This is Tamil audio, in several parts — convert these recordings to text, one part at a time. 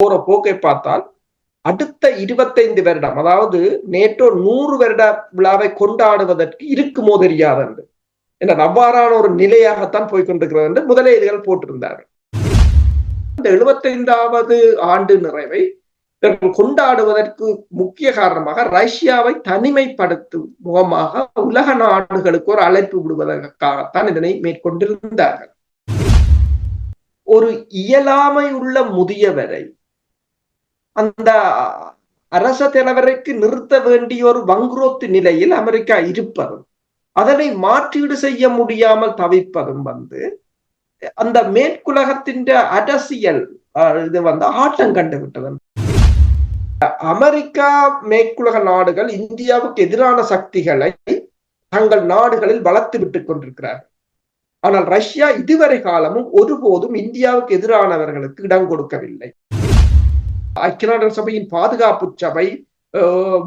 போற போக்கை பார்த்தால் அடுத்த 25 வருடம், அதாவது நேட்டோ 100 வருட விழாவை கொண்டாடுவதற்கு இருக்குமோ தெரியாது என்று, அவ்வாறான ஒரு நிலையாகத்தான் போய்கொண்டிருக்கிறது என்று முதலீடுகள் போட்டிருந்தார்கள். இந்த 75வது ஆண்டு நிறைவை கொண்டாடுவதற்கு முக்கிய காரணமாக ரஷ்யாவை தனிமைப்படுத்தும் முகமாக உலக நாடுகளுக்கு ஒரு அழைப்பு விடுவதற்காகத்தான் இதனை மேற்கொண்டிருந்தார்கள். ஒரு இயலாமை உள்ள முதியவரை அந்த அரச தலைவருக்கு நிறுத்த வேண்டிய ஒரு வங்குரோத்து நிலையில் அமெரிக்கா இருப்பதும், அதனை மாற்றீடு செய்ய முடியாமல் தவிப்பதும் அந்த மேற்குலகத்தின் அரசியல் இது ஆட்டம் கண்டு விட்டது. அமெரிக்கா மேற்குலக நாடுகள் இந்தியாவுக்கு எதிரான சக்திகளை தங்கள் நாடுகளில் வளர்த்து விட்டுக் கொண்டிருக்கிறார்கள். ஆனால் ரஷ்யா இதுவரை காலமும் ஒருபோதும் இந்தியாவுக்கு எதிரானவர்களுக்கு இடம் கொடுக்கவில்லை. ஐக்கிய நாடுகள் சபையின் பாதுகாப்பு சபை,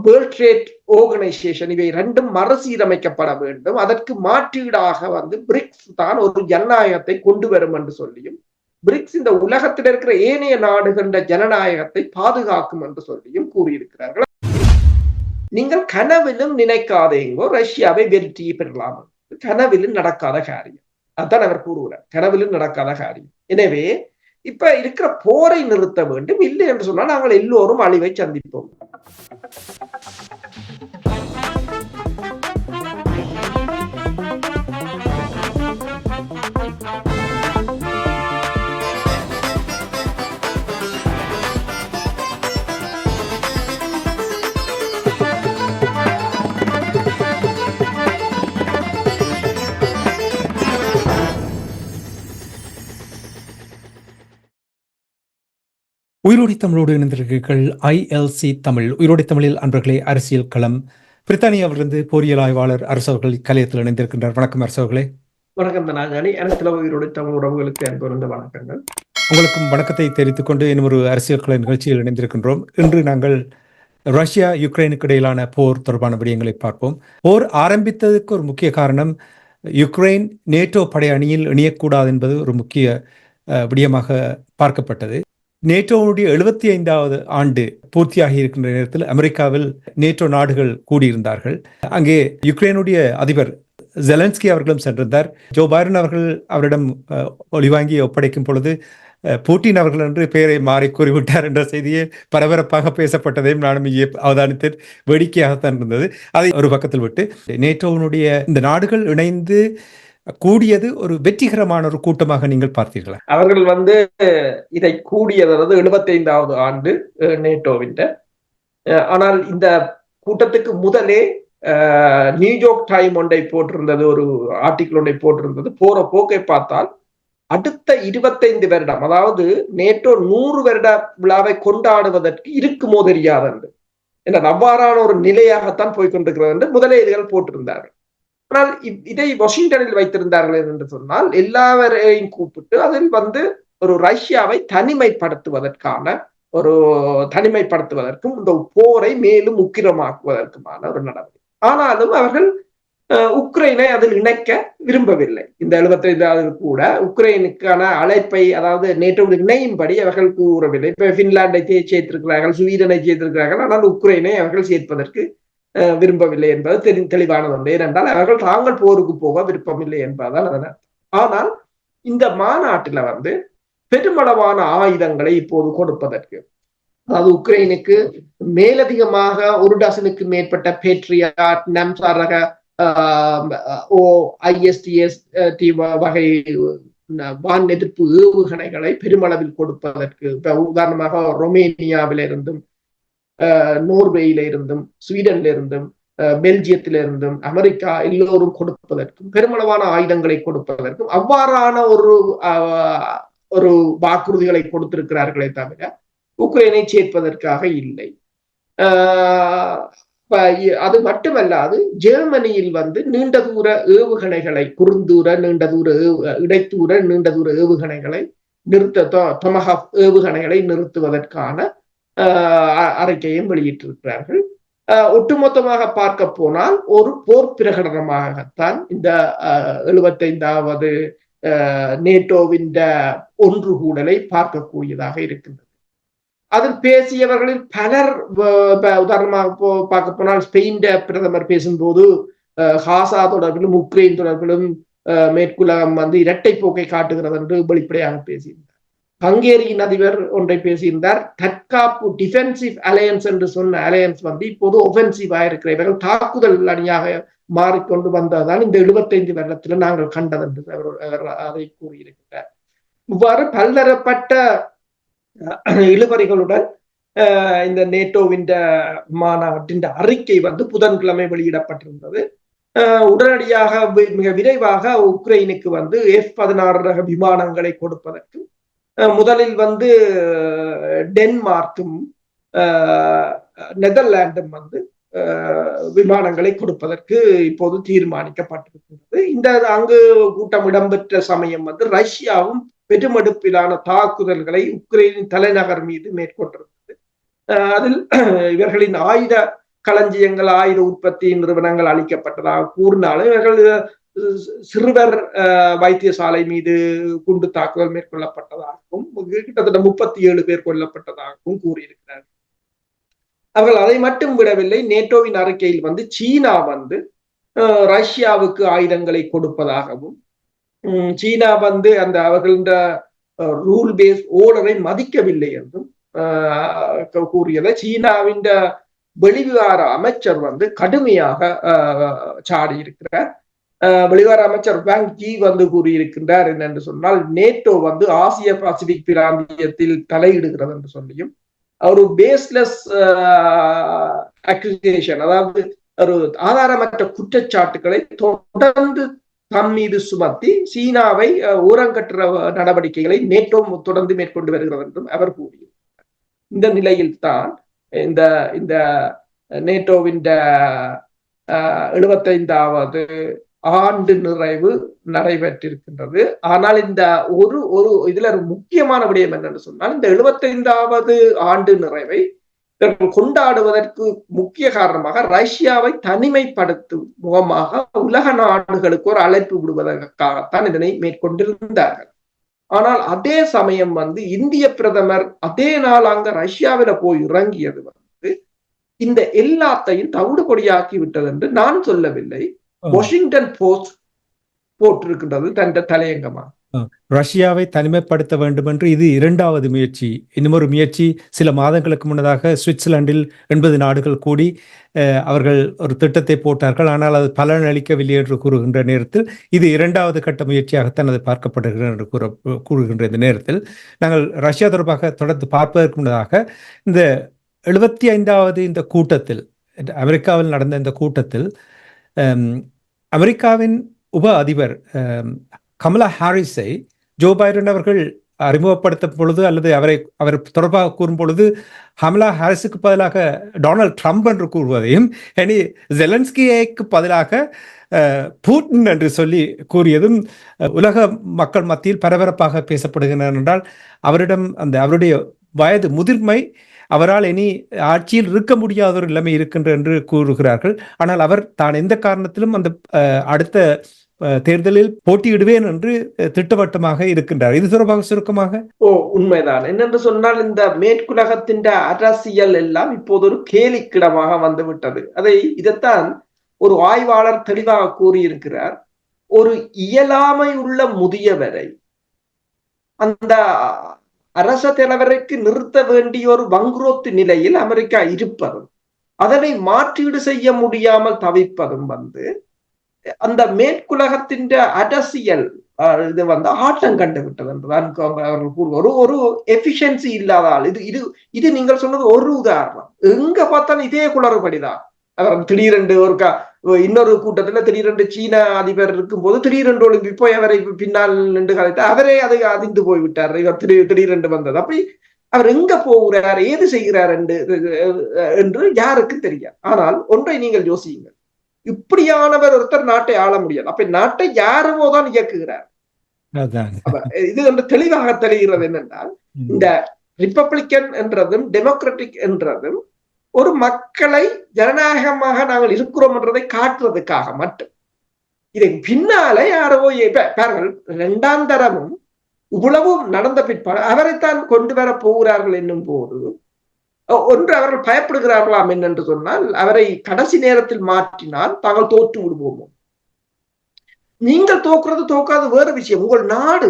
வேர்ல்ட் ட்ரேட் ஆர்கனைசேஷன், இவை இரண்டும் மறுசீரமைக்கப்பட வேண்டும். அதற்கு மாற்றீடாக பிரிக்ஸ் தான் ஒரு ஜனநாயகத்தை கொண்டு வரும் என்று சொல்லியும், பிரிக்ஸ் இந்த உலகத்தில் இருக்கிற ஏனைய நாடுகின்ற ஜனநாயகத்தை பாதுகாக்கும் என்று சொல்லியும் கூறியிருக்கிறார்கள். நீங்கள் கனவிலும் நினைக்காதேங்கோ ரஷ்யாவை வெற்றி பெறலாம். கனவிலும் நடக்காத காரியம். அதான் அவர் கூறுகிறார், கனவிலும் நடக்காத காரியம். எனவே இப்ப இருக்கிற போரை நிறுத்த வேண்டும். இல்லை என்று சொன்னால் நாங்கள் எல்லோரும் அழிவை சந்திப்போம். உயிரோடி தமிழோடு இணைந்திருக்கிறீர்கள். ILC தமிழ். உயிரோடி தமிழில் அன்பர்களே, அரசியல் களம். பிரித்தானியாவிலிருந்து பொறியியல் ஆய்வாளர் அரசு அவர்கள் கலையத்தில் இணைந்திருக்கின்றார். வணக்கம் அரசு அவர்களே. வணக்கம் தனாஜானி. அனைத்து உயிரோடி தமிழ் உறவுகளுக்கு அன்பு வணக்கங்கள். உங்களுக்கும் வணக்கத்தை தெரிவித்துக் கொண்டு இன்னும் ஒரு அரசியல் கள நிகழ்ச்சியில் இணைந்திருக்கின்றோம். இன்று நாங்கள் ரஷ்யா யுக்ரைனுக்கு இடையிலான போர் தொடர்பான விடயங்களை பார்ப்போம். போர் ஆரம்பித்ததற்கு ஒரு முக்கிய காரணம் யுக்ரைன் நேட்டோ படை அணியில் இணையக்கூடாது என்பது ஒரு முக்கிய விடயமாக பார்க்கப்பட்டது. நேட்டோவுடைய 75வது ஆண்டு பூர்த்தியாகி இருக்கின்ற நேரத்தில் அமெரிக்காவில் நேட்டோ நாடுகள் கூடியிருந்தார்கள். அங்கே யுக்ரைனுடைய அதிபர் ஜெலன்ஸ்கி அவர்களும் சென்றிருந்தார். ஜோ பைடன் அவர்கள் அவரிடம் ஒளிவாங்கி ஒப்படைக்கும் பொழுது புட்டின் அவர்கள் என்று பெயரை மாறி கூறிவிட்டார் என்ற செய்தியை பரபரப்பாக பேசப்பட்டதையும் நானும் அவதானித்தேன். வேடிக்கையாகத்தான் இருந்தது. அதை ஒரு பக்கத்தில் விட்டு நேட்டோவினுடைய இந்த நாடுகள் இணைந்து கூடியது ஒரு வெற்றிகரமான ஒரு கூட்டமாக நீங்கள் பார்த்தீர்களா? அவர்கள் இதை கூடியது 75வது ஆண்டு நேட்டோவின். ஆனால் இந்த கூட்டத்துக்கு முதலே நியூயார்க் டைம் ஒன்றை போட்டிருந்தது, ஒரு ஆர்டிகிள் ஒன்றை போட்டிருந்தது. போற போக்கை பார்த்தால் அடுத்த 25 வருடம், அதாவது நேட்டோ 100 வருட விழாவை கொண்டாடுவதற்கு இருக்குமோ தெரியாது என்று, அவ்வாறான ஒரு நிலையாகத்தான் போய்கொண்டிருக்கிறது என்று முதலீடுகள் போட்டிருந்தார்கள். ஆனால் இதை வாஷிங்டனில் வைத்திருந்தார்கள் என்று சொன்னால் எல்லாவரையும் கூப்பிட்டு அதில் ஒரு ரஷ்யாவை தனிமைப்படுத்துவதற்கும் இந்த போரை மேலும் உக்கிரமாக்குவதற்குமான ஒரு நடவடிக்கை. ஆனாலும் அவர்கள் உக்ரைனை அதில் இணைக்க விரும்பவில்லை. இந்த 75வது கூட உக்ரைனுக்கான அழைப்பை, அதாவது நேட்டோவில் இணையும்படி அவர்கள் கூறவில்லை. இப்ப பின்லாண்டை சேர்த்திருக்கிறார்கள், ஸ்வீடனை சேர்த்திருக்கிறார்கள். ஆனால் உக்ரைனை அவர்கள் சேர்ப்பதற்கு விரும்பவில்லை என்பது தெளிவானது ஒன்று. ஏனென்றால் அவர்கள் தாங்கள் போருக்கு போக விருப்பமில்லை என்பதுதான் அதனால். ஆனால் இந்த மாநாட்டில் பெருமளவான ஆயுதங்களை இப்போது கொடுப்பதற்கு, அதாவது உக்ரைனுக்கு மேலதிகமாக 1 டசனுக்கு மேற்பட்ட பேட்ரியாட், நம்சார் ரக ISTS வகை வான் எதிர்ப்பு ஏவுகணைகளை பெருமளவில் கொடுப்பதற்கு, உதாரணமாக ரொமேனியாவிலிருந்தும் நோர்வேயில இருந்தும் ஸ்வீடன்ல இருந்தும் பெல்ஜியத்திலிருந்தும் அமெரிக்கா எல்லோரும் கொடுப்பதற்கும், பெருமளவான ஆயுதங்களை கொடுப்பதற்கும் அவ்வாறான ஒரு வாக்குறுதிகளை கொடுத்திருக்கிறார்களே தவிர உக்ரைனை சேர்ப்பதற்காக இல்லை. அது மட்டுமல்லாது ஜெர்மனியில் நீண்ட தூர ஏவுகணைகளை, குறுந்தூர, நீண்ட தூர, இடைத்தூர, நீண்ட தூர ஏவுகணைகளை டொமஹாக் ஏவுகணைகளை நிறுத்துவதற்கான அறிக்கையும் வெளியிட்டிருக்கிறார்கள். ஒட்டுமொத்தமாக பார்க்க போனால் ஒரு போர் பிரகடனமாகத்தான் இந்த 75வது நேட்டோவின் ஒன்று கூடலை பார்க்கக்கூடியதாக இருக்கின்றது. அதில் பேசியவர்களில் பலர் உதாரணமாக பார்க்க போனால் ஸ்பெயின் பிரதமர் பேசும்போது காசா தொடர்பிலும் உக்ரைன் தொடர்பிலும் மேற்குலகம் இரட்டை போக்கை காட்டுகிறது என்று வெளிப்படையாக பேசியிருந்தார். ஹங்கேரியின் அதிபர் ஒன்றை பேசியிருந்தார். தற்காப்பு டிஃபென்சிவ் அலையன்ஸ் என்று சொன்ன அலையன்ஸ் இப்போது ஒஃபென்சிவாக இருக்கிற இவர்கள் தாக்குதல் அணியாக மாறிக்கொண்டு வந்ததுதான் இந்த 75 வருடத்தில் நாங்கள் கண்டது என்று அவர் அதை கூறியிருக்கிறார். இவ்வாறு பல்தரப்பட்ட இழுபறிகளுடன் இந்த நேட்டோவின் மாநாட்டின் அறிக்கை புதன்கிழமை வெளியிடப்பட்டிருந்தது. உடனடியாக மிக விரைவாக உக்ரைனுக்கு F-16 ரக விமானங்களை கொடுப்பதற்கு முதலில் டென்மார்க்கும் நெதர்லாண்டும் விமானங்களை கொடுப்பதற்கு இப்போது தீர்மானிக்கப்பட்டிருக்கிறது. இந்த அங்கு கூட்டம் இடம்பெற்ற சமயம் ரஷ்யாவும் பெருமெடுப்பிலான தாக்குதல்களை உக்ரைனின் தலைநகர் மீது மேற்கொண்டிருந்தது. அதில் இவர்களின் ஆயுத களஞ்சியங்கள், ஆயுத உற்பத்தி நிறுவனங்கள் அளிக்கப்பட்டதாக கூறினாலும் இவர்கள் சிறுவர் வைத்தியசாலை மீது குண்டு தாக்குதல் மேற்கொள்ளப்பட்டதாகவும் கிட்டத்தட்ட 37 பேர் கொல்லப்பட்டதாகவும் கூறியிருக்கிறார். அவர்கள் அதை மட்டும் விடவில்லை. நேட்டோவின் அறிக்கையில் சீனா ரஷ்யாவுக்கு ஆயுதங்களை கொடுப்பதாகவும், சீனா அந்த அவர்களின் ரூல் பேஸ் ஓர்டரை மதிக்கவில்லை என்றும் கூறியதை சீனாவின் வெளிவிவகார அமைச்சர் கடுமையாக சாடி இருக்கிறார். வெளிவார அமைச்சர் வாங் யி கூறியிருக்கின்றார் என்னென்று சொன்னால், நேட்டோ ஆசிய பசிபிக் பிராந்தியத்தில் தலையிடுகிறது என்று சொல்லியும், ஒரு பேஸ்லெஸ் அக்யூசேஷன், அதாவது ஒரு ஆதாரமற்ற குற்றச்சாட்டுகளை தொடர்ந்து தம் மீது சுமத்தி சீனாவை ஊரங்கட்டுற நடவடிக்கைகளை நேட்டோ தொடர்ந்து மேற்கொண்டு வருகிறது என்றும் அவர் கூறியிருக்கிறார். இந்த நிலையில் தான் இந்த நேட்டோவின் 75வது ஆண்டு நிறைவு நடைபெற்றிருக்கின்றது. ஆனால் இந்த இதுல ஒரு முக்கியமான விடயம் என்னன்னு சொன்னால், இந்த 75வது ஆண்டு நிறைவை கொண்டாடுவதற்கு முக்கிய காரணமாக ரஷ்யாவை தனிமைப்படுத்தும் முகமாக உலக நாடுகளுக்கு ஒரு அழைப்பு விடுவதற்காகத்தான் இதனை மேற்கொண்டிருந்தார்கள். ஆனால் அதே சமயம் இந்திய பிரதமர் அதே நாள் அங்க ரஷ்யாவில போய் இறங்கியது இந்த எல்லாத்தையும் தவிடு பொடியாக்கி விட்டது என்று நான் சொல்லவில்லை. வாஷிங்டன் போஸ்ட் போட்டிருக்கின்றது தன் தலையங்கமா. ரஷ்யாவை தனிமைப்படுத்த வேண்டும் என்று இது 2வது முயற்சி. இன்னொரு முயற்சி சில மாதங்களுக்கு முன்னதாக சுவிட்சர்லாந்தில் 80 நாடுகள் கூடி அவர்கள் ஒரு திட்டத்தை போட்டார்கள். ஆனால் அது பலன் அளிக்கவில்லை என்று கூறுகின்ற நேரத்தில் இது 2வது கட்ட முயற்சியாகத்தான் அது பார்க்கப்படுகிறது என்று கூறுகின்ற இந்த நேரத்தில் நாங்கள் ரஷ்யா தொடர்பாக தொடர்ந்து பார்ப்பதற்கு முன்னதாக இந்த 75வது இந்த கூட்டத்தில், அமெரிக்காவில் நடந்த இந்த கூட்டத்தில் அமெரிக்காவின் உப அதிபர் கமலா ஹாரிஸை ஜோ பைடன் அவர்கள் அறிமுகப்படுத்தும் பொழுது அல்லது அவர் தொடர்பாக கூறும் பொழுது கமலா ஹாரிஸுக்கு பதிலாக டொனால்ட் ட்ரம்ப் என்று கூறுவதையும், இனி ஜெலன்ஸ்கிக்கு பதிலாக புட்டின் என்று சொல்லி கூறியதும் உலக மக்கள் மத்தியில் பரபரப்பாக பேசப்படுகின்றன. என்றால் அவரிடம் அவருடைய வயது முதிர்மை அவரால் இனி ஆட்சியில் இருக்க முடியாத ஒரு நிலைமை இருக்கின்ற என்று கூறுகிறார்கள். ஆனால் அவர் தான் எந்த காரணத்திலும் அந்த அடுத்த தேர்தலில் போட்டியிடுவேன் என்று திட்டவட்டமாக இருக்கின்றார். இது தொடர்பாக சுருக்கமாக உண்மைதான். என்னென்று சொன்னால், இந்த மேற்குலகத்தின் அரசியல் எல்லாம் இப்போது ஒரு கேலிக்கிடமாக வந்துவிட்டது. இதைத்தான் ஒரு ஆய்வாளர் தெளிவாக கூறியிருக்கிறார். ஒரு இயலாமை உள்ள முதியவரை அந்த அரச தலைவருக்கு நிறுத்த வேண்டிய ஒரு வங்குரோத்து நிலையில் அமெரிக்கா இருப்பதும், அதனை மாற்றீடு செய்ய முடியாமல் தவிப்பதும் அந்த மேற்குலகத்தின் அரசியல் இது ஆட்டம் கண்டு விட்டது என்றுதான் அவர்கள் கூறுவார். ஒரு எஃபிஷியன்சி இல்லாதால் இது நீங்கள் சொன்னது ஒரு உதாரணம். எங்க பார்த்தாலும் இதே குளறுபடிதான். அவர் திடீரென்று இன்னொரு கூட்டத்துல திடீரென்று சீன அதிபர் இருக்கும் போது திடீரென்று ஒழுங்கி போய் அவரை பின்னால் நின்று கலைத்து அவரே அதை அதிர்ந்து போய்விட்டார். இவர் திடீரென்று வந்தது. அப்படி அவர் எங்க போகிறார், ஏது செய்கிறார் என்று யாருக்கு தெரியாது. ஆனால் ஒன்றை நீங்கள் யோசியுங்கள், இப்படியானவர் ஒருத்தர் நாட்டை ஆள முடியாது. அப்ப நாட்டை யாருமோதான் இயக்குகிறார். இது என்று தெளிவாக தெரிகிறது. என்னென்றால், இந்த ரிப்பப்ளிக்கன் என்றதும் டெமோக்ராட்டிக் என்றதும் ஒரு மக்களை ஜனநாயகமாக நாங்கள் இருக்கிறோம் என்றதை காட்டுறதுக்காக மட்டும். இதை பின்னாலே யாரோ பாருங்கள், 2ஆம் தரமும் இவ்வளவும் நடந்த பிற்பாடு அவரைத்தான் கொண்டு வர போகிறார்கள் என்னும் போது ஒன்று அவர்கள் பயப்படுகிறார்களாம் என்னென்று சொன்னால் அவரை கடைசி நேரத்தில் மாற்றினால் தாங்கள் தோற்று விடுவோமோ. நீங்கள் தோக்குறது தோக்காது வேறு விஷயம், உங்கள் நாடு.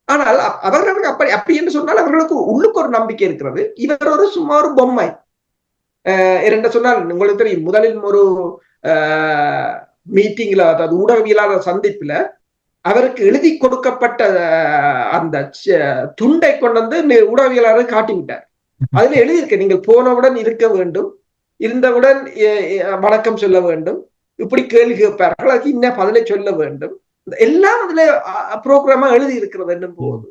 ஆனால் அவர்களுக்கு அப்படி என்று சொன்னால் அவர்களுக்கு உள்ளுக்கு ஒரு நம்பிக்கை இருக்கிறது, இவர் ஒரு சும்மா ஒரு பொம்மை. என்று சொன்னால் உங்களுக்கு தெரியும், முதலில் ஒரு மீட்டிங்ல, அதாவது ஊடகவியலாளர் சந்திப்புல அவருக்கு எழுதி கொடுக்கப்பட்ட அந்த துண்டை கொண்டு வந்து ஊடகவியலாளர் காட்டிவிட்டார். அதுல எழுதியிருக்க, நீங்கள் போனவுடன் இருக்க வேண்டும், இருந்தவுடன் வணக்கம் சொல்ல வேண்டும், இப்படி கேள்வி கேட்பார்கள், அதுக்கு இன்னும் பதிலை சொல்ல வேண்டும், எல்லாம் அதுல புரோகிராமா எழுதி இருக்கிறது என்னும் போது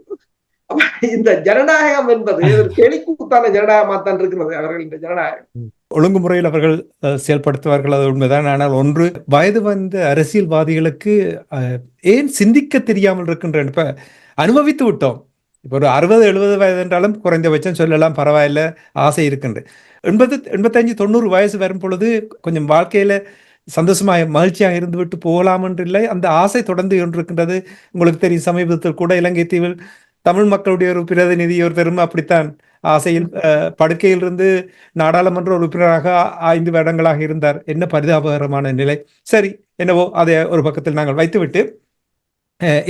இந்த ஜனநாயகம் என்பது ஒரு கேலிக்கூத்தான ஜனநாயகமா தான் இருக்கிறது. அவர்கள் இந்த ஜனநாயகம் ஒழுங்குமுறையில் அவர்கள் செயல்படுத்துவார்கள், அது உண்மைதான். ஆனால் ஒன்று, வயது வந்த அரசியல்வாதிகளுக்கு ஏன் சிந்திக்க தெரியாமல் இருக்கின்ற, இப்ப அனுபவித்து விட்டோம். இப்போ ஒரு 60-70 வயது என்றாலும் குறைந்தபட்சம் சொல்லலாம், பரவாயில்ல, ஆசை இருக்கின்றது. 80-85-90 வயசு வரும் பொழுது கொஞ்சம் வாழ்க்கையில சந்தோஷமாக மகிழ்ச்சியாக இருந்துவிட்டு போகலாம் என்று இல்லை, அந்த ஆசை தொடர்ந்து கொண்டிருக்கின்றது. உங்களுக்கு தெரியும், சமீபத்தில் கூட இலங்கை தீவில் தமிழ் மக்களுடைய ஒரு பிரதிநிதி ஒருத்தரும் அப்படித்தான் ஆசையில் படுக்கையில் இருந்து நாடாளுமன்ற உறுப்பினராக 5 வருடங்களாக இருந்தார். என்ன பரிதாபகரமான நிலை. சரி, என்னவோ அதை ஒரு பக்கத்தில் நாங்கள் வைத்துவிட்டு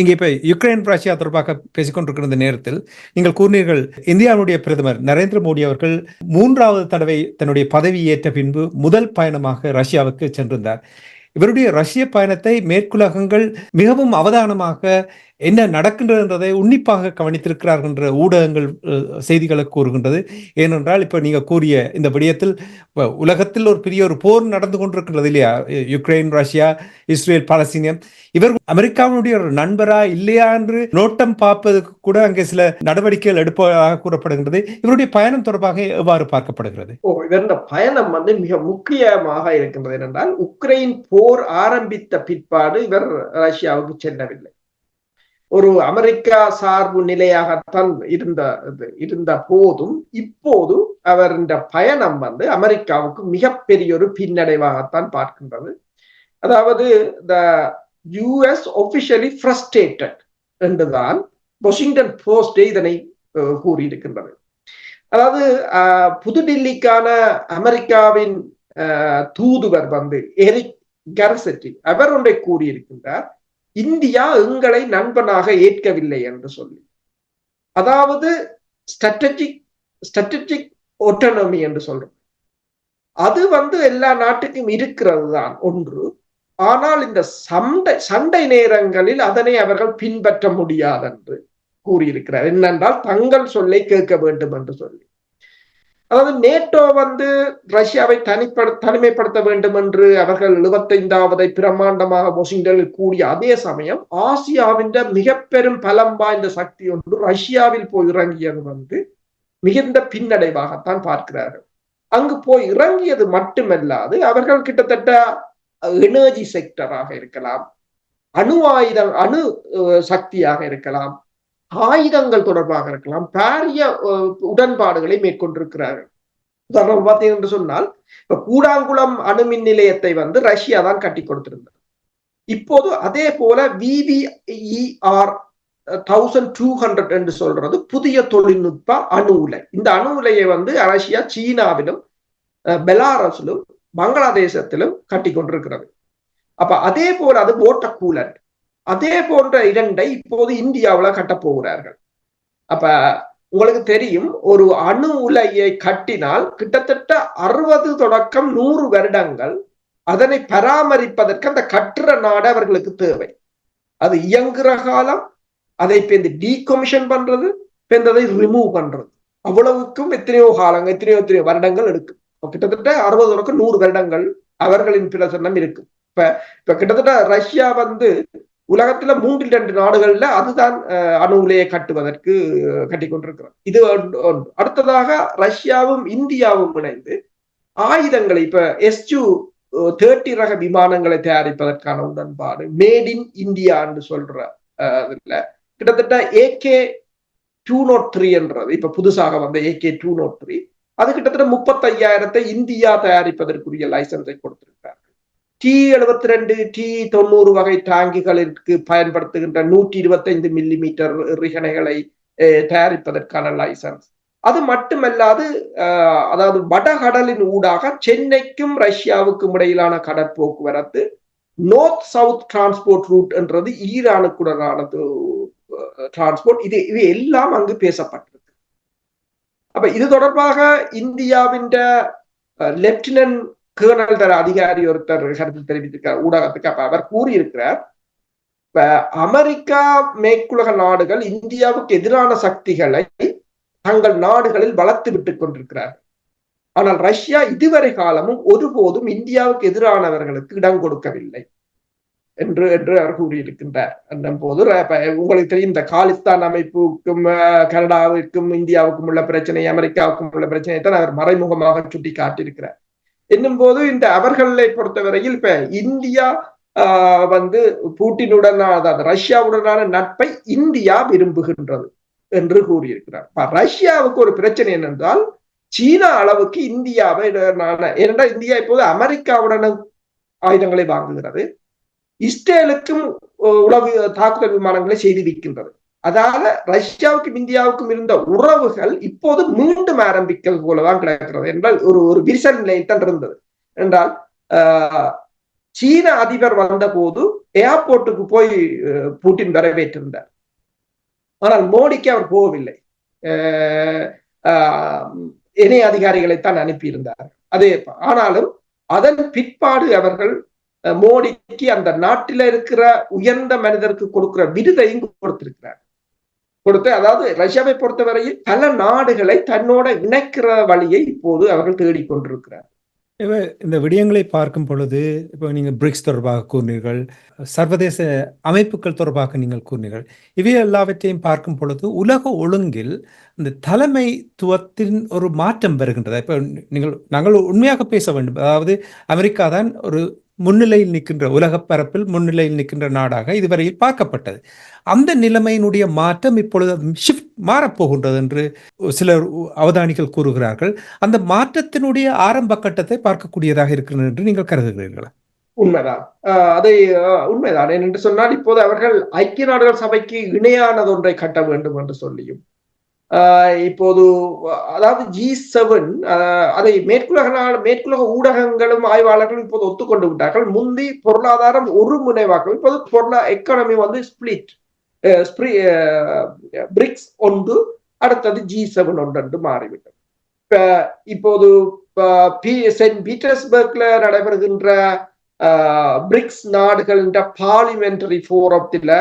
இங்கே இப்ப யுக்ரைன் ரஷ்யா தொடர்பாக பேசிக்கொண்டிருக்கிற நேரத்தில் நீங்கள் கூறினீர்கள், இந்தியாவுடைய பிரதமர் நரேந்திர மோடி அவர்கள் 3வது தடவை தன்னுடைய பதவி ஏற்ற பின்பு முதல் பயணமாக ரஷ்யாவுக்கு சென்றிருந்தார். இவருடைய ரஷ்ய பயணத்தை மேற்குலகங்கள் மிகவும் அவதானமாக என்ன நடக்கின்றது என்றதை உன்னிப்பாக கவனித்திருக்கிறார்கள் என்ற ஊடகங்கள் செய்திகளை கூறுகின்றது. ஏனென்றால் இப்ப நீங்க கூறிய இந்த விடயத்தில் உலகத்தில் ஒரு பெரிய ஒரு போர் நடந்து கொண்டிருக்கின்றது இல்லையா, யுக்ரைன், ரஷ்யா, இஸ்ரேல், பாலஸ்தீனியம். இவர் அமெரிக்காவினுடைய ஒரு நண்பரா இல்லையா என்று நோட்டம் பார்ப்பதற்கு கூட அங்கே சில நடவடிக்கைகள் எடுப்பதாக கூறப்படுகின்றது. இவருடைய பயணம் தொடர்பாக எவ்வாறு பார்க்கப்படுகிறது? இவருடைய பயணம் மிக முக்கியமாக இருக்கின்றது. என்றால் உக்ரைன் போர் ஆரம்பித்த பிற்பாடு இவர் ரஷ்யாவுக்கு செல்லவில்லை. ஒரு அமெரிக்கா சார்பு நிலையாகத்தான் இருந்த போதும் இப்போது அவர் இந்த பயணம் அமெரிக்காவுக்கு மிகப்பெரிய ஒரு பின்னடைவாகத்தான் பார்க்கின்றது. அதாவது US officially frustrated என்றுதான் வாஷிங்டன் போஸ்ட் இதனை கூறியிருக்கின்றது. அதாவது புதுடில்லிக்கான அமெரிக்காவின் தூதுவர் எரிக் கர்செட்டி அவர் ஒன்றை கூறியிருக்கின்றார், இந்தியா எங்களை நண்பனாக ஏற்கவில்லை என்று சொல்லி. அதாவது ஸ்ட்ராட்டஜிக் ஆட்டோனமி என்று சொல்றோம், அது எல்லா நாட்டுக்கும் இருக்கிறது தான் ஒன்று. ஆனால் இந்த சண்டை நேரங்களில் அதனை அவர்கள் பின்பற்ற முடியாது என்று கூறியிருக்கிறார். என்னென்றால் தங்கள் சொல்லை கேட்க வேண்டும் என்று சொல்லி. அதாவது நேட்டோ ரஷ்யாவை தனிமைப்படுத்த வேண்டும் என்று அவர்கள் 75வது பிரமாண்டமாக வாஷிங்டனில் கூடிய அதே சமயம் ஆசியாவின் மிக பெரும் பலம் வாய்ந்த சக்தி ஒன்று ரஷ்யாவில் போய் இறங்கியது மிகுந்த பின்னடைவாகத்தான் பார்க்கிறார்கள். அங்கு போய் இறங்கியது மட்டுமல்லாது அவர்கள் கிட்டத்தட்ட எனர்ஜி செக்டராக இருக்கலாம், அணு சக்தியாக இருக்கலாம், ஆயுதங்கள் தொடர்பாக இருக்கலாம், பாரிய உடன்பாடுகளை மேற்கொண்டிருக்கிறார்கள். உதாரணம் பார்த்தீங்க என்று சொன்னால், இப்ப கூடாங்குளம் அணுமின் நிலையத்தை ரஷ்யா தான் கட்டி கொடுத்திருந்தது. இப்போது அதே போல VVER 1200 என்று சொல்றது புதிய தொழில்நுட்ப அணு உலை. இந்த அணு உலையை ரஷ்யா சீனாவிலும் பெலாரஸிலும் பங்களாதேசத்திலும் கட்டி கொண்டிருக்கிறது. அப்ப அதே போல அது வாட்டர் கூலர், அதே போன்ற 2 இப்போது இந்தியாவில் கட்டப் போகிறார்கள். அப்ப உங்களுக்கு தெரியும், ஒரு அணு உலையை கட்டினால் கிட்டத்தட்ட 60 தொடக்கம் 100 வருடங்கள் அதனை பராமரிப்பதற்கு அந்த கட்டுற நாடு அவர்களுக்கு தேவை. அது இயங்குற காலம், அதை டீகமிஷன் பண்றது, அதை ரிமூவ் பண்றது, அவ்வளவுக்கும் எத்தனையோ காலங்கள், எத்தனையோ வருடங்கள் எடுக்கும். கிட்டத்தட்ட 60 தொடக்கம் 100 வருடங்கள் அவர்களின் பிரசன்னம் இருக்கு. இப்ப கிட்டத்தட்ட ரஷ்யா உலகத்துல 3-2 நாடுகள்ல அதுதான் அணு உலையை கட்டுவதற்கு கட்டி கொண்டிருக்கிறது. இது ஒன்று. அடுத்ததாக ரஷ்யாவும் இந்தியாவும் இணைந்து ஆயுதங்களை, இப்ப SU-30 ரக விமானங்களை தயாரிப்பதற்கான உடன்பாடு, மேட் இன் இந்தியா என்று சொல்ற இதுல கிட்டத்தட்ட AK-203 என்றது இப்ப புதுசாக AK-203 அது கிட்டத்தட்ட 35,000 இந்தியா தயாரிப்பதற்குரிய லைசன்ஸை கொடுத்திருக்கிறார்கள். T-72 T-90 வகை டாங்கிகளுக்கு பயன்படுத்துகின்ற 125 மில்லிமீட்டர் எறிகணைகளை தயாரிப்பதற்கான லைசன்ஸ். அது மட்டுமல்லாது அதாவது வடகடலின் ஊடாக சென்னைக்கும் ரஷ்யாவுக்கும் இடையிலான கடற்போக்குவரத்து நோர்த் சவுத் டிரான்ஸ்போர்ட் ரூட் என்றது ஈரானுக்குடனான டிரான்ஸ்போர்ட். இது எல்லாம் அங்கு பேசப்பட்டிருக்கு. அப்ப இது தொடர்பாக இந்தியாவின் லெப்டினன்ட் கேர்னல் தர அதிகாரி ஒருத்தர் கருத்து தெரிவித்திருக்கிறார் ஊடகத்துக்கு. அப்ப அவர் கூறியிருக்கிறார், அமெரிக்கா மேற்குலக நாடுகள் இந்தியாவுக்கு எதிரான சக்திகளை தங்கள் நாடுகளில் வளர்த்து விட்டுக் கொண்டிருக்கிறார். ஆனால் ரஷ்யா இதுவரை காலமும் ஒருபோதும் இந்தியாவுக்கு எதிரானவர்களுக்கு இடம் கொடுக்கவில்லை என்று அவர் கூறியிருக்கின்றார். போது உங்களுக்கு தெரியும், இந்த காலிஸ்தான் அமைப்புக்கும் கனடாவுக்கும் இந்தியாவுக்கும் உள்ள பிரச்சனை, அமெரிக்காவுக்கும் உள்ள பிரச்சனையை தான் அவர் மறைமுகமாக சுட்டி காட்டியிருக்கிறார். என்னும் போது இந்த அவர்களை பொறுத்தவரையில் இப்ப இந்தியா பூட்டினுடனான, அதாவது ரஷ்யாவுடனான நட்பை இந்தியா விரும்புகின்றது என்று கூறியிருக்கிறார். ரஷ்யாவுக்கு ஒரு பிரச்சனை என்னென்றால், சீனா அளவுக்கு இந்தியாவை, ஏனென்றால் இந்தியா இப்போது அமெரிக்காவுடன் ஆயுதங்களை வாங்குகிறது, இஸ்ரேலுக்கும் உளவு தாக்குதல் விமானங்களை செய்து வைக்கின்றது. அதால ரஷ்யாவுக்கும் இந்தியாவுக்கும் இருந்த உறவுகள் இப்போது மீண்டும் ஆரம்பிக்கிறது போலதான் கிடக்கிறது என்றால் ஒரு விரிசல் நிலையில் தான் இருந்தது. என்றால் சீன அதிபர் வந்த போது ஏர்போர்ட்டுக்கு போய் புட்டின் வரவேற்றிருந்தார். ஆனால் மோடிக்கு அவர் போகவில்லை, இணை அதிகாரிகளைத்தான் அனுப்பியிருந்தார். அதே ஆனாலும் அதன் பிற்பாடு அவர்கள் மோடிக்கு அந்த நாட்டில இருக்கிற உயர்ந்த மனிதருக்கு கொடுக்கிற விருதையும் கொடுத்திருக்கிறார். அதாவது ரஷ்யாவை பொறுத்தவரையில் பல நாடுகளை தன்னோட இணைக்கிற வழியை இப்போது அவர்கள் தேடிக்கொண்டிருக்கிறார். இந்த விடயங்களை பார்க்கும் பொழுது, இப்போ நீங்க பிரிக்ஸ் தொடர்பாக கூறினீர்கள், சர்வதேச அமைப்புகள் தொடர்பாக நீங்கள் கூறினீர்கள். இவை எல்லாவற்றையும் பார்க்கும் பொழுது உலக ஒழுங்கில் இந்த தலைமைத்துவத்தின் ஒரு மாற்றம் வருகின்றது. இப்போ நாங்கள் உண்மையாக பேச வேண்டும். அதாவது அமெரிக்கா தான் ஒரு முன்னிலையில் நிற்கின்ற, உலக பரப்பில் முன்னிலையில் நிற்கின்ற நாடாக இதுவரையில் பார்க்கப்பட்டது. அந்த நிலைமையினுடைய மாற்றம் இப்பொழுது ஷிஃப்ட் மாறப்போகின்றது என்று சிலர் அவதானிகள் கூறுகிறார்கள். அந்த மாற்றத்தினுடைய ஆரம்ப கட்டத்தை பார்க்கக்கூடியதாக இருக்கிறது என்று நீங்கள் கருதுகிறீர்களா? உண்மைதான், அதை உண்மைதான். என்று சொன்னால் இப்போது அவர்கள் ஐக்கிய நாடுகள் சபைக்கு இணையானது ஒன்றை கட்ட வேண்டும் என்று சொல்லியும், இப்போது அதாவது G7 அதை மேற்குலக ஊடகங்களும் ஆய்வாளர்களும் இப்போது ஒத்துக்கொண்டு விட்டார்கள். முந்தி பொருளாதாரம் ஒருமுனைவாக்கம், இப்போது எக்கானமி ஸ்பிளிட், பிரிக்ஸ் ஒன்று, அடுத்தது G7 ஒன்று என்று மாறிவிட்டது. இப்போது செயின்ட் பீட்டர்ஸ்பர்க்ல நடைபெறுகின்ற பிரிக்ஸ் நாடுகளின் பார்லிமெண்டரி போரத்தில்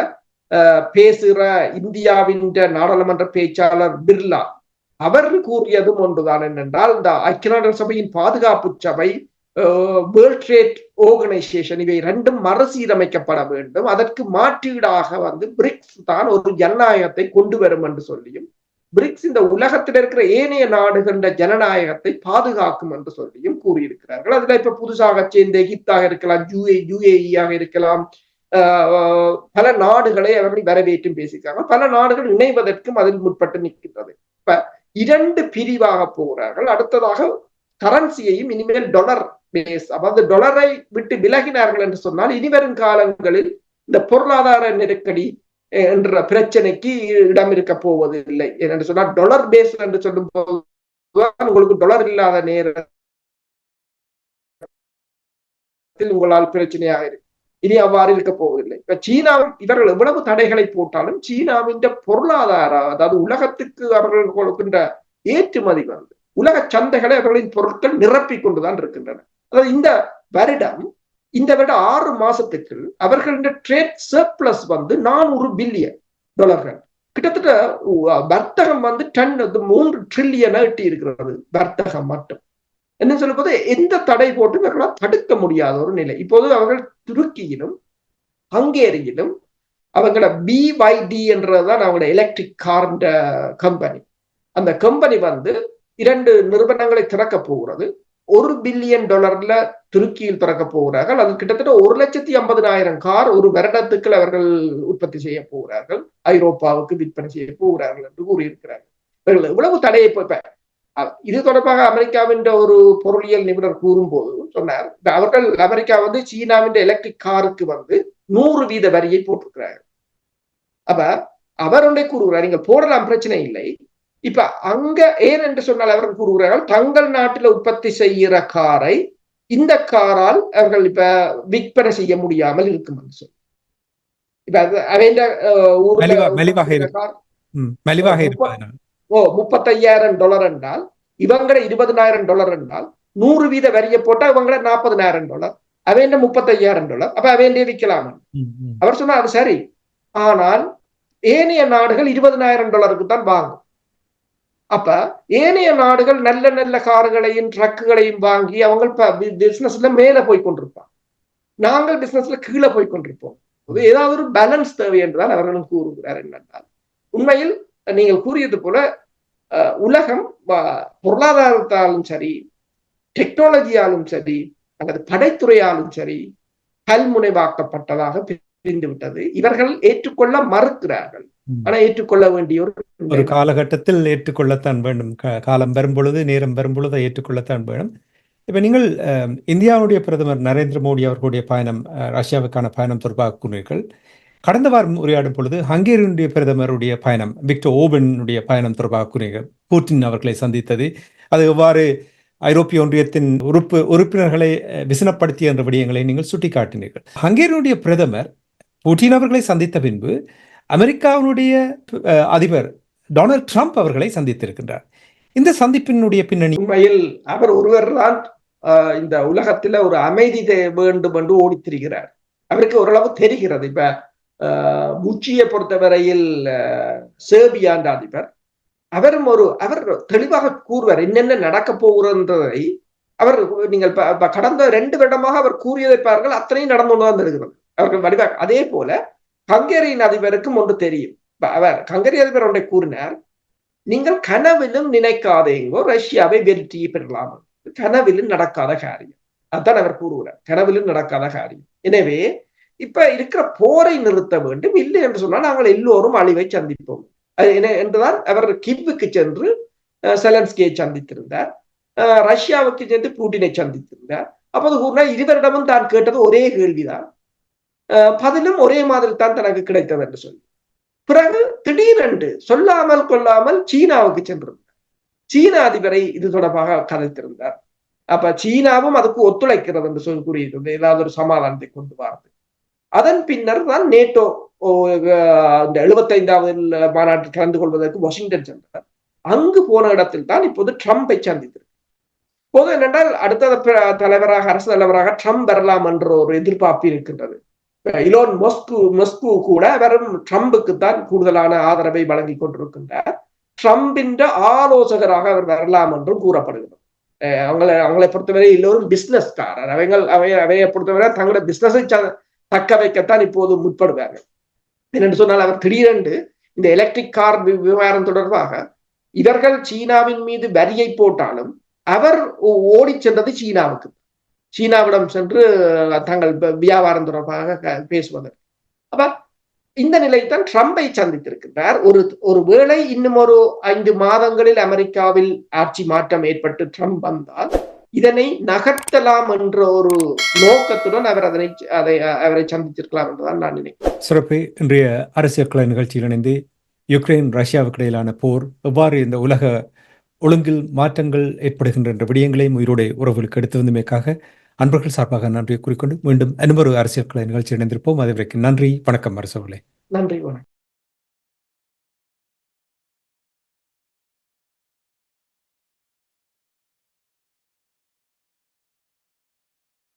பேசுகிற இந்தியாவின் நாடாளுமன்ற பேச்சாளர் பிர்லா அவர் கூறியதும் ஒன்றுதான். என்னென்றால், இந்த ஐக்கிய நாடுகள் சபையின் பாதுகாப்பு சபை, வேர்ல்ட் ட்ரேட் ஆர்கனைசேஷன், இவை ரெண்டும் மறுசீரமைக்கப்பட வேண்டும், அதற்கு மாற்றீடாக பிரிக்ஸ் தான் ஒரு ஜனநாயகத்தை கொண்டு வரும் என்று சொல்லியும், பிரிக்ஸ் இந்த உலகத்தில் இருக்கிற ஏனைய நாடுகளின் ஜனநாயகத்தை பாதுகாக்கும் என்று சொல்லியும் கூறியிருக்கிறார்கள். அதுல இப்ப புதுசாக சேர்ந்த எகிப்தாக இருக்கலாம், UAE-ஆக இருக்கலாம், பல நாடுகளை அவர்கள் வரவேற்றும் பேசியிருக்காங்க. பல நாடுகள் இணைவதற்கும் அதில் முற்பட்டு நிற்கின்றது. இப்ப 2 பிரிவாக போகிறார்கள். அடுத்ததாக கரன்சியையும் இனிமேல் டாலர் பேஸ், அதாவது டாலரை விட்டு விலகினார்கள் என்று சொன்னால் இனிவரும் காலங்களில் இந்த பொருளாதார நெருக்கடி என்ற பிரச்சனைக்கு இடம் இருக்க போவதில்லை. என்று சொன்னால் டாலர் பேஸ் என்று சொல்லும் போது உங்களுக்கு டாலர் இல்லாத நேரத்தில் உங்களால் பிரச்சனையாக இருக்கு. இனி அவ்வாறு இருக்க போவதில்லை. இப்ப சீனாவும் இவர்கள் எவ்வளவு தடைகளை போட்டாலும் சீனாவின் பொருளாதார, அதாவது உலகத்துக்கு அவர்கள் கொடுக்கின்ற ஏற்றுமதி உலக சந்தைகளை அவர்களின் பொருட்கள் நிரப்பிக் கொண்டுதான் இருக்கின்றன. அதாவது இந்த வருடம் 6 மாசத்துக்கு அவர்களின் ட்ரேட் சர்ப்ளஸ் 400 பில்லியன் டாலர்கள், கிட்டத்தட்ட வர்த்தகம் 3 ட்ரில்லியன் எட்டி இருக்கிறது வர்த்தகம் மட்டும். என்ன சொல்லும் போது எந்த தடை போட்டு இவர்களால் தடுக்க முடியாத ஒரு நிலை. இப்போது அவர்கள் துருக்கியிலும் ஹங்கேரியிலும் அவங்கள BYD என்றதுதான் அவங்களோட எலக்ட்ரிக் கார் கம்பெனி, அந்த கம்பெனி 2 நிறுவனங்களை திறக்க போகிறது. $1 பில்லியன் துருக்கியில் திறக்க போகிறார்கள். அது கிட்டத்தட்ட 1,50,000 கார் ஒரு வருடத்துக்கு அவர்கள் உற்பத்தி செய்ய போகிறார்கள், ஐரோப்பாவுக்கு விற்பனை செய்ய போகிறார்கள் என்று கூறியிருக்கிறார்கள். இவர்கள் எவ்வளவு தடையை இது தொடர்பாக அமெரிக்காவின் ஒரு பொருளியல் நிபுணர் கூறும்போது சொன்னார், அவர்கள் அமெரிக்கா சீனாவின் எலக்ட்ரிக் காருக்கு 100% வரியை போட்டிருக்கிறார். அப்ப அவர் ஒன்றே கூறுகிறார், நீங்க போடலாம், பிரச்சனை இல்லை. இப்ப அங்க ஏன் என்று சொன்னால் அவர்கள் கூறுகிறார்கள், தங்கள் நாட்டில் உற்பத்தி செய்கிற காரை இந்த காரால் அவர்கள் இப்ப விற்பனை செய்ய முடியாமல் இருக்கும் என்று சொல்லி. இப்ப $35,000 என்றால் இவங்கட $20,000 என்றால் 100% வரிய போட்டா இவங்கட $40,000, அவைண்ட $35,000. அப்ப அவைண்டே விற்கலாம். அவர் சொன்னா அது சரி, ஆனால் ஏனைய நாடுகள் $20,000 தான் வாங்கும். அப்ப ஏனைய நாடுகள் நல்ல நல்ல கார்களையும் ட்ரக்குகளையும் வாங்கி அவங்க பிசினஸ்ல மேல போய் கொண்டிருப்பாங்க, நாங்கள் பிசினஸ்ல கீழே போய் கொண்டிருப்போம். ஏதாவது ஒரு பேலன்ஸ் தேவை என்றுதான் அவர்களும் கூறுகிறார். என்னென்றால் உண்மையில் நீங்கள் கூறியது போல உலகம் பொருளாதாரத்தாலும் சரி, டெக்னாலஜியாலும் சரி, அல்லது படைத்துறையாலும் சரி பல்முனைவாக்கப்பட்டதாக பிரிந்து விட்டது. இவர்கள் ஏற்றுக்கொள்ள மறுக்கிறார்கள். ஆனா ஏற்றுக்கொள்ள வேண்டிய ஒரு காலகட்டத்தில் ஏற்றுக்கொள்ளத்தான் வேண்டும். காலம் வரும்பொழுது, நேரம் வரும்பொழுது ஏற்றுக்கொள்ளத்தான் வேண்டும். இப்ப நீங்கள் இந்தியாவுடைய பிரதமர் நரேந்திர மோடி அவர்களுடைய பயணம், ரஷ்யாவுக்கான பயணம் தொடர்பாக கூறினீர்கள். கடந்த வாரம் உரையாடும் பொழுது ஹங்கேரியினுடைய பிரதமருடைய பயணம், விக்டர் ஓபனுடைய பயணம் தொடர்பாக கூறினீர்கள். புட்டின் அவர்களை சந்தித்தது, அது எவ்வாறு ஐரோப்பிய ஒன்றியத்தின் உறுப்பினர்களை விசனப்படுத்திய என்ற விடயங்களை நீங்கள் சுட்டிக்காட்டினீர்கள். ஹங்கேரியினுடைய பிரதமர் புட்டின் அவர்களை சந்தித்த பின்பு அமெரிக்காவினுடைய அதிபர் டொனால்ட் ட்ரம்ப் அவர்களை சந்தித்திருக்கின்றார். இந்த சந்திப்பினுடைய பின்னணி, உண்மையில் அவர் ஒருவர் தான் இந்த உலகத்துல ஒரு அமைதி வேண்டும் என்று ஓடித்திருக்கிறார். அவருக்கு ஓரளவு தெரிகிறது. இப்ப முச்சியை பொறுத்தவரையில் சேர்பியாண்ட அதிபர், அவர் தெளிவாக கூறுவார் என்னென்ன நடக்க போகிறதை. அவர் நீங்கள் கடந்த 2 வருடமாக அவர் கூறியதை பாருங்கள், அத்தனையும் நடந்து கொண்டுதான் இருக்கிறது அவர்கள் வடிவாக. அதே போல ஹங்கேரியின் அதிபருக்கும் ஒன்று தெரியும். அவர் ஹங்கேரி அதிபர் ஒன்றை கூறினார், நீங்கள் கனவிலும் நினைக்காதேங்கோ ரஷ்யாவை வெற்றி பெறலாம். கனவிலும் நடக்காத காரியம். அதுதான் அவர் கூறுகிறார், கனவிலும் நடக்காத காரியம். எனவே இப்ப இருக்கிற போரை நிறுத்த வேண்டும், இல்லை என்று சொன்னால் நாங்கள் எல்லோரும் அழிவை சந்திப்போம் என்றுதான் அவர் கிவ்வுக்கு சென்று செலன்ஸ்கியை சந்தித்திருந்தார், ரஷ்யாவுக்கு சென்று புட்டினை சந்தித்திருந்தார். அப்போது கூறினார், இருவரிடமும் தான் கேட்டது ஒரே கேள்விதான், பதிலும் ஒரே மாதிரி தான் தனக்கு கிடைத்தது என்று சொல்லி. பிறகு திடீரென்று சொல்லாமல் கொள்ளாமல் சீனாவுக்கு சென்றிருந்தார். சீன அதிபரை இது தொடர்பாக கதைத்திருந்தார். அப்ப சீனாவும் அதுக்கு ஒத்துழைக்கிறது என்று சொல்லி கூறியிருந்தது, ஏதாவது ஒரு சமாதானத்தை கொண்டு வரது. அதன் பின்னர் தான் நேட்டோ 75வது மாநாட்டில் கலந்து கொள்வதற்கு வாஷிங்டன் சென்றார். அங்கு போன இடத்தில் தான் இப்போது ட்ரம்பை சந்தித்திருக்கிறார். இப்போது என்னென்றால் அடுத்த தலைவராக, அரசு தலைவராக ட்ரம்ப் வரலாம் என்ற ஒரு எதிர்பார்ப்பு இருக்கின்றது. இலோன் மஸ்கு கூட வெறும் ட்ரம்புக்கு தான் கூடுதலான ஆதரவை வழங்கி கொண்டிருக்கின்றார். ட்ரம்பின் ஆலோசகராக அவர் வரலாம் என்றும் கூறப்படுகிறது. அவங்களை பொறுத்தவரை எல்லோரும் பிசினஸ்காரர். அவையை பொறுத்தவரை தங்களுடைய பிசினஸை தக்க வைக்கத்தான் இப்போது முற்படுவார்கள். என்னென்று சொன்னால் அவர் திடீரென்று இந்த எலக்ட்ரிக் கார் விவகாரம் தொடர்பாக இவர்கள் சீனாவின் மீது வரியை போட்டாலும் அவர் ஓடி சென்றது சீனாவிடம் சென்று தங்கள் வியாபாரம் தொடர்பாக பேசுவதற்கு. அப்ப இந்த நிலைத்தான் ட்ரம்பை சந்தித்திருக்கிறார். ஒரு வேளை இன்னும் ஒரு 5 மாதங்களில் அமெரிக்காவில் ஆட்சி மாற்றம் ஏற்பட்டு ட்ரம்ப் வந்தால் இதனை நகர்த்தலாம் என்ற ஒரு நோக்கத்துடன் அவரை சந்தித்திருக்கலாம் என்றுதான் நான் நினைக்கிறேன். சிறப்பு. இன்றைய அரசியல் கலை நிகழ்ச்சியில் இணைந்து யுக்ரைன் ரஷ்யாவுக்கு இடையிலான போர் எவ்வாறு இந்த உலக ஒழுங்கில் மாற்றங்கள் ஏற்படுகின்ற விடயங்களையும் உயிரோடு உறவுகளுக்கு எடுத்து வந்தமைக்காக அன்பர்கள் சார்பாக நன்றியை கூறிக்கொண்டு மீண்டும் இன்னொரு அரசியல் கலை நிகழ்ச்சி இணைந்திருப்போம். அதுவரைக்கும் நன்றி, வணக்கம் அரசர்களே. நன்றி, வணக்கம்.